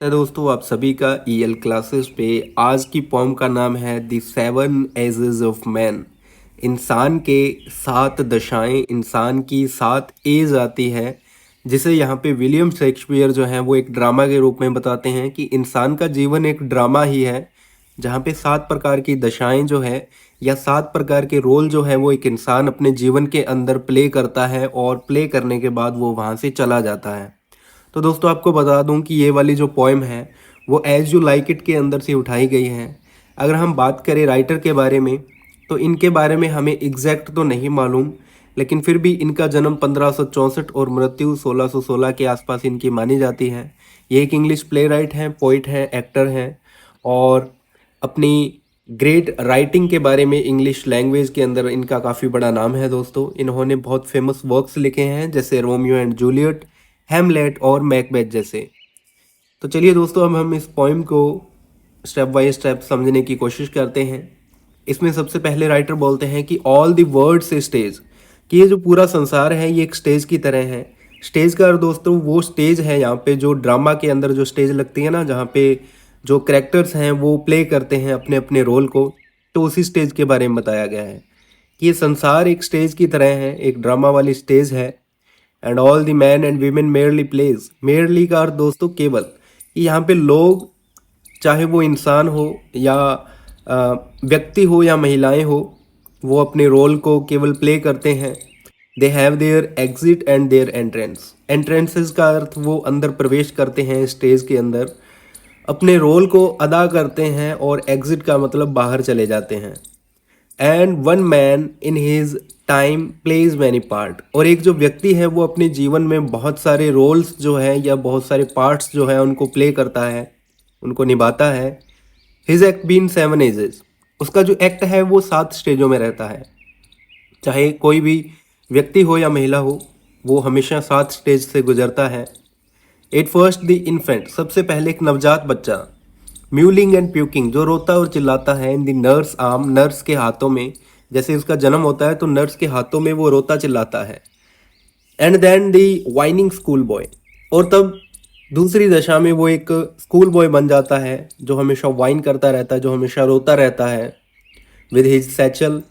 है दोस्तों, आप सभी का ईएल क्लासेस पे आज की पोम का नाम है the seven ages of man. इंसान के सात दशाएं, इंसान की सात एज आती है, जिसे यहाँ पे विलियम शेक्सपियर जो है वो एक ड्रामा के रूप में बताते हैं कि इंसान का जीवन एक ड्रामा ही है, जहाँ पे सात प्रकार की दशाएं जो है या सात प्रकार के रोल जो है वो एक इंसान अपने जीवन के अंदर प्ले करता है और प्ले करने के बाद वो वहाँ से चला जाता है। तो दोस्तों, आपको बता दूं कि ये वाली जो पोएम है वो एज यू लाइक इट के अंदर से उठाई गई है। अगर हम बात करें राइटर के बारे में, तो इनके बारे में हमें एग्जैक्ट तो नहीं मालूम, लेकिन फिर भी इनका जन्म 1564 और मृत्यु 1616 के आसपास इनकी मानी जाती है। ये एक इंग्लिश प्ले राइट हैं, पोइट हैं, एक्टर हैं और अपनी ग्रेट राइटिंग के बारे में इंग्लिश लैंग्वेज के अंदर इनका काफ़ी बड़ा नाम है दोस्तों। इन्होंने बहुत फेमस वर्क्स लिखे हैं जैसे रोमियो एंड जूलियट, हैमलेट और मैकबेथ जैसे। तो चलिए दोस्तों, अब हम इस पोइम को स्टेप बाय स्टेप समझने की कोशिश करते हैं। इसमें सबसे पहले राइटर बोलते हैं कि ऑल द वर्ड्स स्टेज, कि ये जो पूरा संसार है ये एक स्टेज की तरह है। स्टेज का अर्थ दोस्तों वो स्टेज है यहाँ पे जो ड्रामा के अंदर जो स्टेज लगती है ना, जहाँ पे जो करेक्टर्स हैं वो प्ले करते हैं अपने अपने रोल को, तो उसी स्टेज के बारे में बताया गया है कि ये संसार एक स्टेज की तरह है, एक ड्रामा वाली स्टेज है। And all the man and women merely players, merely का अर्थ दोस्तों केवल, कि यहाँ पे लोग, चाहे वो इंसान हो या व्यक्ति हो या महिलाएं हो, वो अपने रोल को केवल प्ले करते हैं। They have their exit and their entrance, entrances का अर्थ वो अंदर प्रवेश करते हैं स्टेज के अंदर, अपने रोल को अदा करते हैं, और एग्जिट का मतलब बाहर चले जाते हैं। And one man in his time plays many part, और एक जो व्यक्ति है वो अपने जीवन में बहुत सारे रोल्स जो है या बहुत सारे पार्ट्स जो है उनको प्ले करता है, उनको निभाता है। His act been seven ages, उसका जो एक्ट है वो सात स्टेजों में रहता है। चाहे कोई भी व्यक्ति हो या महिला हो, वो हमेशा सात स्टेज से गुजरता है। एट फर्स्ट द इन्फेंट, सबसे पहले एक नवजात बच्चा। म्यूलिंग एंड प्यूकिंग, जो रोता और चिल्लाता है। In the nurse arm, nurse के हाथों में, जैसे उसका जन्म होता है तो नर्स के हाथों में वो रोता चिल्लाता है। And then the whining school boy, और तब दूसरी दशा में वो एक स्कूल बॉय बन जाता है जो हमेशा वाइन करता रहता है, जो हमेशा रोता रहता है। विद हिज सैचल,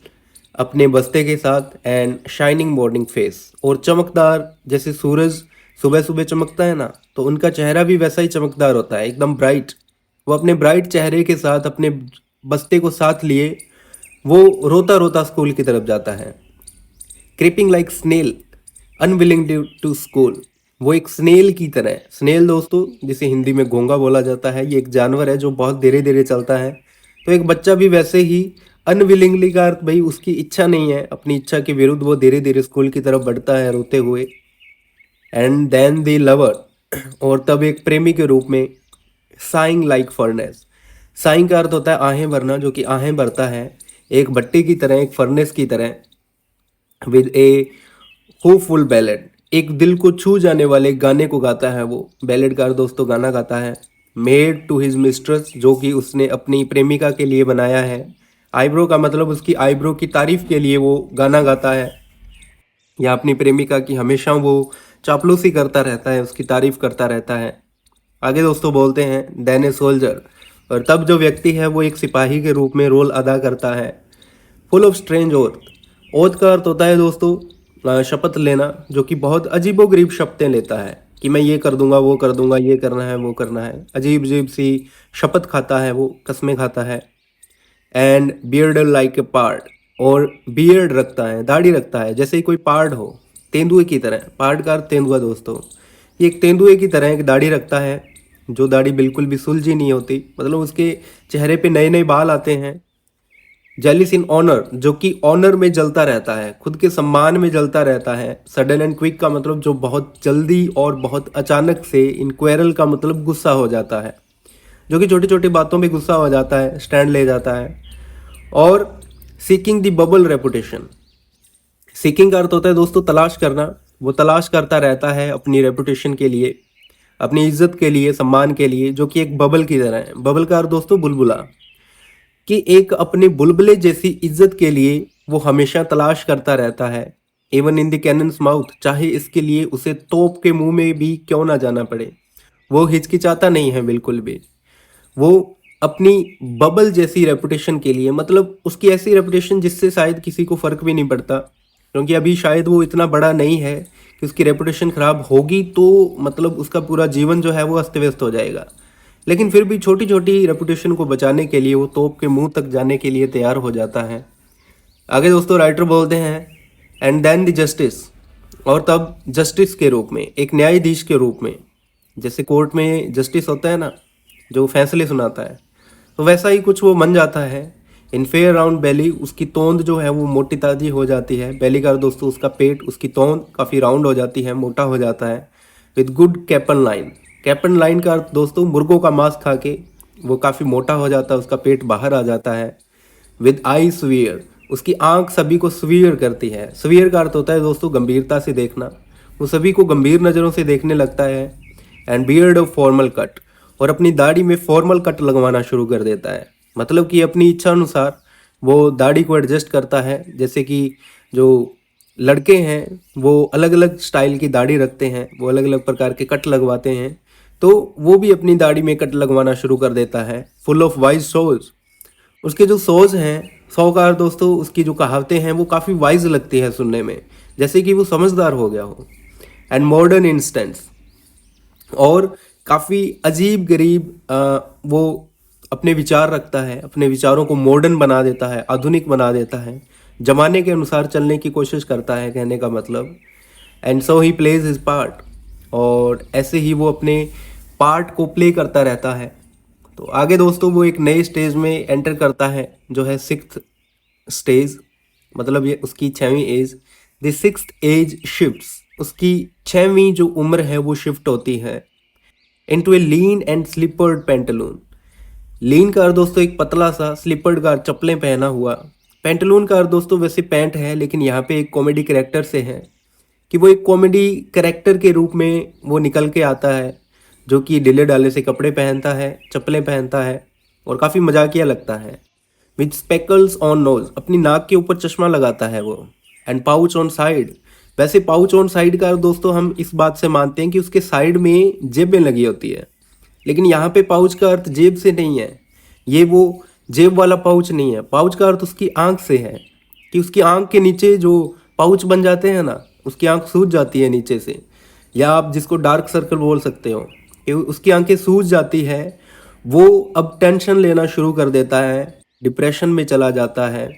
अपने बस्ते के साथ। एंड शाइनिंग मॉर्निंग फेस, और चमकदार, जैसे सूरज सुबह सुबह चमकता है ना, तो उनका चेहरा भी वैसा ही चमकदार होता है, एकदम ब्राइट। वो अपने ब्राइट चेहरे के साथ, अपने बस्ते को साथ लिए, वो रोता रोता स्कूल की तरफ जाता है। Creeping like snail unwilling to school, वो एक स्नेल की तरह। स्नेल दोस्तों जिसे हिंदी में घोंगा बोला जाता है, ये एक जानवर है जो बहुत धीरे धीरे चलता है। तो एक बच्चा भी वैसे ही अनविलिंगली का अर्थ भाई उसकी इच्छा नहीं है, अपनी इच्छा के विरुद्ध वो धीरे धीरे स्कूल की तरफ बढ़ता है रोते हुए। एंड देन द लवर, और तब एक प्रेमी के रूप में। साइंग लाइक फर्नेस, साइंग का अर्थ होता है आहें भरना, जो कि आहें भरता है एक भट्टी की तरह, एक फर्नेस की तरह। विद ए होपफुल बैलेड, एक दिल को छू जाने वाले गाने को गाता है वो। बैलेड का अर्थ दोस्तों गाना गाता है। मेड टू हिज मिस्ट्रेस, जो कि उसने अपनी प्रेमिका के लिए बनाया है। आईब्रो का मतलब उसकी आईब्रो की तारीफ के लिए वो गाना गाता है, या अपनी प्रेमिका की हमेशा वो चापलूसी करता रहता है, उसकी तारीफ करता रहता है। आगे दोस्तों बोलते हैं देन ए सोल्जर, और तब जो व्यक्ति है वो एक सिपाही के रूप में रोल अदा करता है। Full of strange oath, oath का अर्थ होता है दोस्तों शपथ लेना, जो कि बहुत अजीबोगरीब शपथें लेता है कि मैं ये कर दूंगा, वो कर दूंगा, ये करना है, वो करना है। अजीब अजीब सी शपथ खाता है वो, कस्में खाता है। एंड बियर्ड लाइक ए पार्ड, और बियर्ड रखता है, दाढ़ी रखता है जैसे ही कोई पार्ड हो, तेंदुए की तरह। पार्ड का अर्थ तेंदुआ दोस्तों, ये एक तेंदुए की तरह एक दाढ़ी रखता है, जो दाढ़ी बिल्कुल भी सुलझी नहीं होती, मतलब उसके चेहरे पे नए नए बाल आते हैं। जेलिस इन ऑनर, जो कि ऑनर में जलता रहता है, खुद के सम्मान में जलता रहता है। सडन एंड क्विक का मतलब जो बहुत जल्दी और बहुत अचानक से। इनक्वेरल का मतलब गुस्सा हो जाता है, जो कि छोटी छोटी बातों पे गुस्सा हो जाता है, स्टैंड ले जाता है। और seeking the bubble reputation, seeking का अर्थ होता है दोस्तों तलाश करना। वो तलाश करता रहता है अपनी रेपुटेशन के लिए, अपनी इज्जत के लिए, सम्मान के लिए, जो कि एक बबल की तरह है। बबल का अर्थ दोस्तों बुलबुला, कि एक अपने बुलबुले जैसी इज्जत के लिए वो हमेशा तलाश करता रहता है। Even in the cannons mouth, चाहे इसके लिए उसे तोप के मुंह में भी क्यों ना जाना पड़े, वो हिचकिचाता नहीं है बिल्कुल भी। वो अपनी बबल जैसी रेपुटेशन के लिए, मतलब उसकी ऐसी रेपुटेशन जिससे शायद किसी को फर्क भी नहीं पड़ता, क्योंकि अभी शायद वो इतना बड़ा नहीं है कि उसकी रेपुटेशन खराब होगी तो मतलब उसका पूरा जीवन जो है वो अस्त व्यस्त हो जाएगा। लेकिन फिर भी छोटी छोटी रेपुटेशन को बचाने के लिए वो तोप के मुंह तक जाने के लिए तैयार हो जाता है। आगे दोस्तों राइटर बोलते हैं, एंड देन द जस्टिस, और तब जस्टिस के रूप में, एक न्यायाधीश के रूप में, जैसे कोर्ट में जस्टिस होता है ना जो फैसले सुनाता है, तो वैसा ही कुछ वो बन जाता है। इन फेयर राउंड बेली, उसकी तोंद जो है वो मोटी ताजी हो जाती है। बेली का दोस्तों उसका पेट, उसकी तोंद काफ़ी राउंड हो जाती है, मोटा हो जाता है। विद गुड कैपन लाइन, कैपन लाइन का दोस्तों मुर्गों का मांस खा के वो काफ़ी मोटा हो जाता है, उसका पेट बाहर आ जाता है। विद आई स्वीयर, उसकी आंख सभी को स्वीयर करती है। स्वीयर का अर्थ होता है दोस्तों गंभीरता से देखना, वो सभी को गंभीर नज़रों से देखने लगता है। And beard of formal cut, और अपनी दाढ़ी में फॉर्मल कट लगवाना शुरू कर देता है, मतलब कि अपनी इच्छा अनुसार वो दाढ़ी को एडजस्ट करता है। जैसे कि जो लड़के हैं वो अलग अलग स्टाइल की दाढ़ी रखते हैं, वो अलग अलग प्रकार के कट लगवाते हैं, तो वो भी अपनी दाढ़ी में कट लगवाना शुरू कर देता है। फुल ऑफ वाइज सोज, उसके जो सोज हैं, सौकार दोस्तों उसकी जो कहावतें हैं वो काफ़ी वाइज लगती है सुनने में, जैसे कि वो समझदार हो गया हो। एंड मॉडर्न इंस्टेंस, और काफ़ी अजीब गरीब वो अपने विचार रखता है, अपने विचारों को मॉडर्न बना देता है, आधुनिक बना देता है, जमाने के अनुसार चलने की कोशिश करता है, कहने का मतलब। And so he plays his part, और ऐसे ही वो अपने पार्ट को प्ले करता रहता है। तो आगे दोस्तों वो एक नए स्टेज में एंटर करता है जो है सिक्स्थ स्टेज, मतलब ये उसकी 6वीं age. The sixth age shifts, उसकी 6वीं जो उम्र है वो शिफ्ट होती है into a lean and slippered pantaloon. Lean का अर्थ दोस्तों एक पतला सा, स्लिपर्ड का अर्थ चप्पलें पहना हुआ, पेंटलून का अर्थ दोस्तों वैसे पैंट है, लेकिन यहाँ पे एक कॉमेडी कैरेक्टर से है कि वो एक कॉमेडी कैरेक्टर के रूप में वो निकल के आता है, जो कि ढीले ढाले से कपड़े पहनता है, चप्पलें पहनता है और काफ़ी मजाकिया लगता है। विथ स्पेकल्स ऑन नोज, अपनी नाक के ऊपर चश्मा लगाता है वो। एंड पाउच ऑन साइड, वैसे पाउच ऑन साइड का दोस्तों हम इस बात से मानते हैं कि उसके साइड में जेबें लगी होती है, लेकिन यहाँ पे पाउच का अर्थ जेब से नहीं है, ये वो जेब वाला पाउच नहीं है। पाउच का अर्थ उसकी आंख से है कि उसकी आंख के नीचे जो पाउच बन जाते हैं ना, उसकी आंख सूज जाती है नीचे से, या आप जिसको डार्क सर्कल बोल सकते हो, कि उसकी आंखें सूज जाती है। वो अब टेंशन लेना शुरू कर देता है, डिप्रेशन में चला जाता है,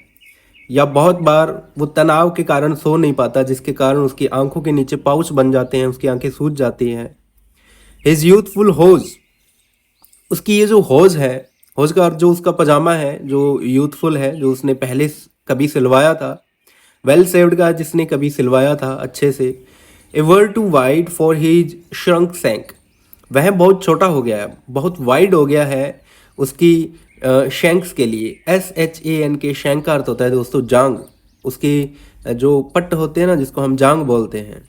या बहुत बार वो तनाव के कारण सो नहीं पाता, जिसके कारण उसकी आंखों के नीचे पाउच बन जाते हैं, उसकी आंखें सूज जाती हैं। हिज यूथफुल होज, उसकी ये जो होज है, होज का अर्थ जो उसका पजामा है जो यूथफुल है, जो उसने पहले कभी सिलवाया था। वेल सेव्ड का जिसने कभी सिलवाया था अच्छे से। Ever too wide for his shrunk shank, वह बहुत छोटा हो गया है, बहुत वाइड हो गया है उसकी शैंक्स के लिए। SHAN के शैंक का अर्थ होता है दोस्तों जांग, उसके जो पट्ट होते हैं ना जिसको हम जांग बोलते हैं,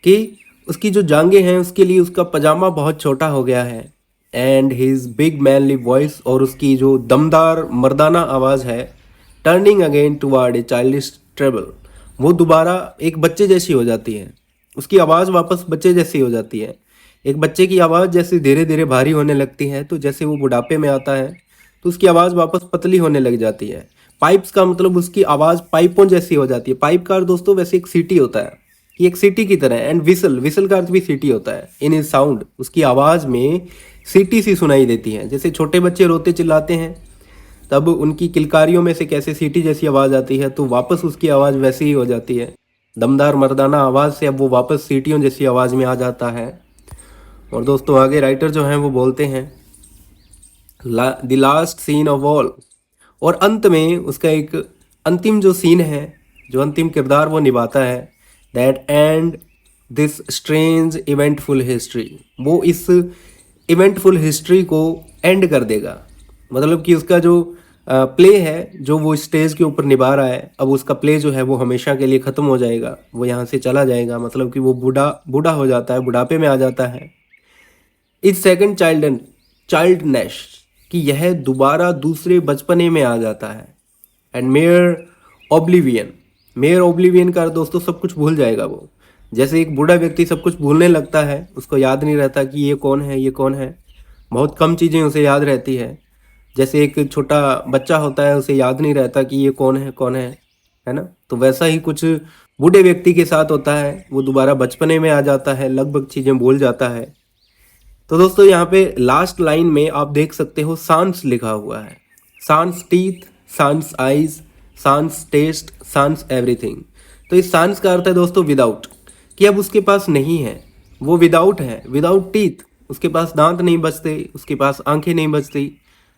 कि उसकी जो जांघें हैं उसके लिए उसका पजामा बहुत छोटा हो गया है। And his big manly voice, और उसकी जो दमदार मर्दाना आवाज़ है, turning again toward a childish treble, वो दोबारा एक बच्चे जैसी हो जाती है, उसकी आवाज़ वापस बच्चे जैसी हो जाती है। एक बच्चे की आवाज़ जैसे धीरे धीरे भारी होने लगती है, तो जैसे वो बुढ़ापे में आता है तो उसकी आवाज़ वापस पतली होने लग जाती है। पाइप्स का मतलब उसकी आवाज़ पाइपों जैसी हो जाती है। पाइप का अर्थ दोस्तों वैसे एक सीटी होता है, कि एक सीटी की तरह। एंड विसल, विसल का अर्थ भी सीटी होता है। इन इज साउंड, उसकी आवाज़ में सीटी सी सुनाई देती है, जैसे छोटे बच्चे रोते चिल्लाते हैं तब उनकी किलकारियों में से कैसे सीटी जैसी आवाज़ आती है, तो वापस उसकी आवाज़ वैसी ही हो जाती है। दमदार मर्दाना आवाज़ से अब वो वापस सीटियों जैसी आवाज़ में आ जाता है। और दोस्तों आगे राइटर जो हैं वो बोलते हैं, the last scene of all, और अंत में उसका एक अंतिम जो सीन है, जो अंतिम किरदार वो निभाता है, that and this strange eventful history, वो इस इवेंटफुल हिस्ट्री को एंड कर देगा। मतलब कि उसका जो प्ले है जो वो स्टेज के ऊपर निभा रहा है, अब उसका प्ले जो है वो हमेशा के लिए ख़त्म हो जाएगा, वो यहाँ से चला जाएगा, मतलब कि वो बूढ़ा बूढ़ा हो जाता है, बुढ़ापे में आ जाता है। इस सेकंड चाइल्डनेस, कि यह दोबारा दूसरे बचपने में आ जाता है। And mayor oblivion, mayor oblivion का दोस्तों सब कुछ भूल जाएगा वो। जैसे एक बूढ़ा व्यक्ति सब कुछ भूलने लगता है, उसको याद नहीं रहता कि ये कौन है, ये कौन है। बहुत कम चीज़ें उसे याद रहती है। जैसे एक छोटा बच्चा होता है, उसे याद नहीं रहता कि ये कौन है ना? तो वैसा ही कुछ बूढ़े व्यक्ति के साथ होता है, वो दोबारा बचपने में आ जाता है, लगभग चीज़ें भूल जाता है। तो दोस्तों यहाँ पे लास्ट लाइन में आप देख सकते हो सांस लिखा हुआ है। सांस टीथ, सांस आईज, सांस टेस्ट, सांस एवरीथिंग। तो इस सांस का अर्थ है दोस्तों विदाउट, कि अब उसके पास नहीं है, वो विदाउट है, विदाउट टीथ। उसके पास दांत नहीं बचते, उसके पास आंखें नहीं बचती,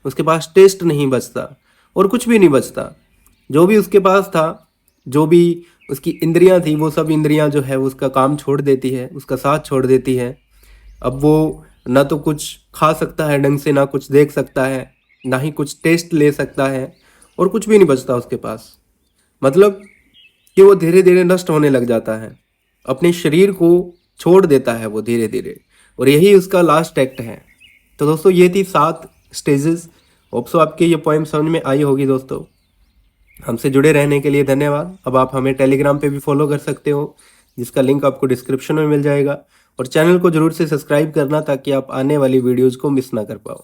उसके पास टेस्ट नहीं बचता और कुछ भी नहीं बचता। जो भी उसके पास था, जो भी उसकी इंद्रियां थी, वो सब इंद्रियां जो है उसका काम छोड़ देती है, उसका साथ छोड़ देती है। अब वो ना तो कुछ खा सकता है ढंग से, ना कुछ देख सकता है, ना ही कुछ टेस्ट ले सकता है और कुछ भी नहीं बचता उसके पास। मतलब कि वो धीरे धीरे नष्ट होने लग जाता है, अपने शरीर को छोड़ देता है वो धीरे धीरे, और यही उसका लास्ट एक्ट है। तो दोस्तों ये थी 7 स्टेजेस। होप सो आपके ये पोएम समझ में आई होगी दोस्तों। हमसे जुड़े रहने के लिए धन्यवाद। अब आप हमें टेलीग्राम पे भी फॉलो कर सकते हो, जिसका लिंक आपको डिस्क्रिप्शन में मिल जाएगा। और चैनल को जरूर से सब्सक्राइब करना, ताकि आप आने वाली वीडियोज़ को मिस ना कर पाओ।